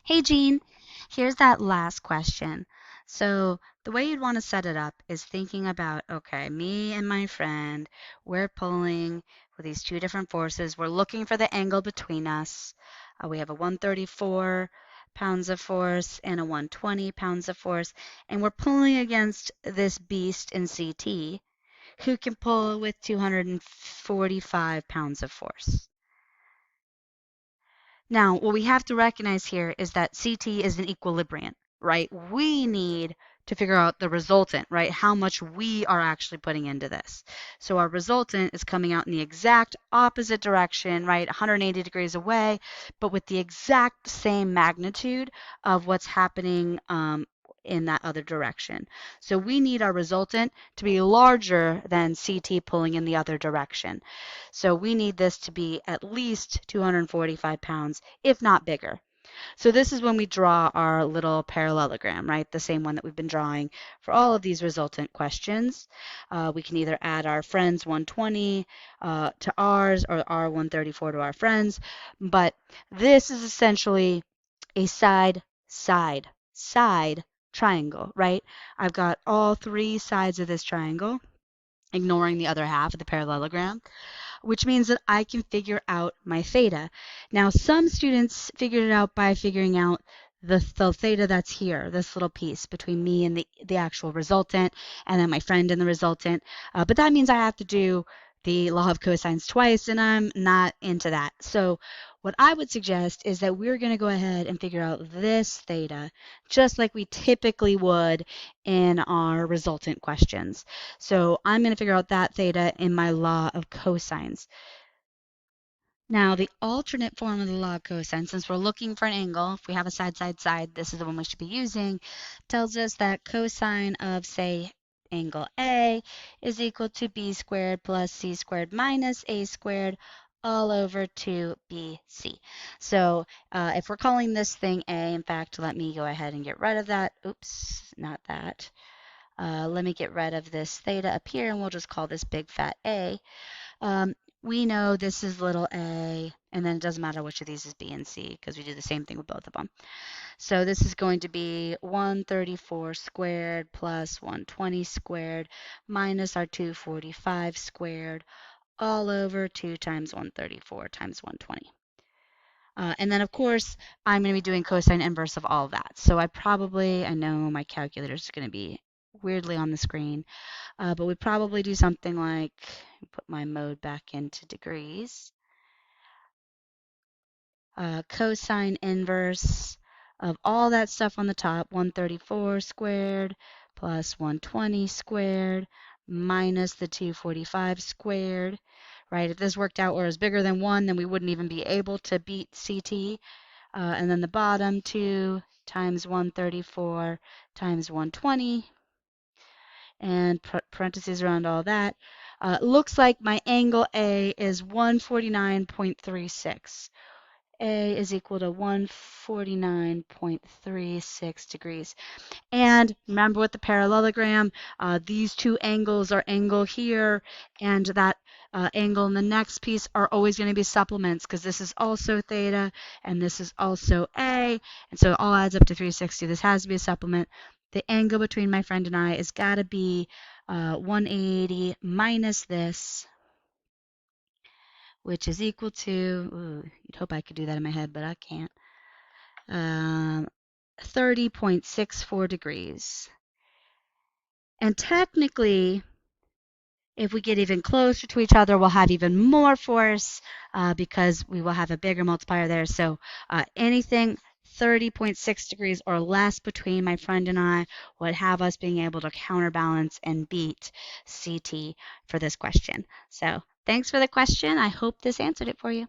Hey Jean, here's that last question. So the way you'd want to set it up is thinking about, okay, me and my friend, we're pulling with these two different forces. We're looking for the angle between us. We have a 134 pounds of force and a 120 pounds of force, and we're pulling against this beast in CT who can pull with 245 pounds of force. Now, what we have to recognize here is that CT is an equilibrium, right? We need to figure out the resultant, right? How much we are actually putting into this. So our resultant is coming out in the exact opposite direction, right? 180 degrees away, but with the exact same magnitude of what's happening in that other direction. So we need our resultant to be larger than CT pulling in the other direction. So we need this to be at least 245 pounds, if not bigger. So this is when we draw our little parallelogram, right? The same one that we've been drawing for all of these resultant questions. We can either add our friend's 120 to ours or our 134 to our friends, but this is essentially a side triangle, right? I've got all three sides of this triangle, ignoring the other half of the parallelogram, which means that I can figure out my theta. Now, some students figured it out by figuring out the theta that's here, this little piece between me and the actual resultant, and then my friend and the resultant. But that means I have to do the law of cosines twice, and I'm not into that. So what I would suggest is that we're going to go ahead and figure out this theta just like we typically would in our resultant questions. So I'm going to figure out that theta in my law of cosines. Now, the alternate form of the law of cosine, since we're looking for an angle, if we have a side, this is the one we should be using, tells us that cosine of, say, angle A is equal to b squared plus c squared minus a squared all over 2bc. So if we're calling this thing A, in fact, let me go ahead and get rid of that. Oops, not that. Let me get rid of this theta up here, and we'll just call this big fat A. We know this is little a, and then it doesn't matter which of these is b and c because we do the same thing with both of them. So this is going to be 134 squared plus 120 squared minus our 245 squared all over 2 times 134 times 120. And then, of course, I'm going to be doing cosine inverse of all of that. So I know my calculator is going to be weirdly on the screen, but we probably do something like, put my mode back into degrees, cosine inverse of all that stuff on the top, 134 squared plus 120 squared minus the 245 squared, right? If this worked out or is bigger than 1, then we wouldn't even be able to beat CT. And then the bottom 2 times 134 times 120, and parentheses around all that. Looks like my angle A is 149.36. A is equal to 149.36 degrees. And remember with the parallelogram, these two angles are angle here and that angle in the next piece are always going to be supplements because this is also theta and this is also A. And so it all adds up to 360. This has to be a supplement. The angle between my friend and I has got to be 180 minus this, which is equal to, you'd hope I could do that in my head, but I can't, 30.64 degrees. And technically, if we get even closer to each other, we'll have even more force because we will have a bigger multiplier there. So anything 30.6 degrees or less between my friend and I would have us being able to counterbalance and beat CT for this question. So thanks for the question. I hope this answered it for you.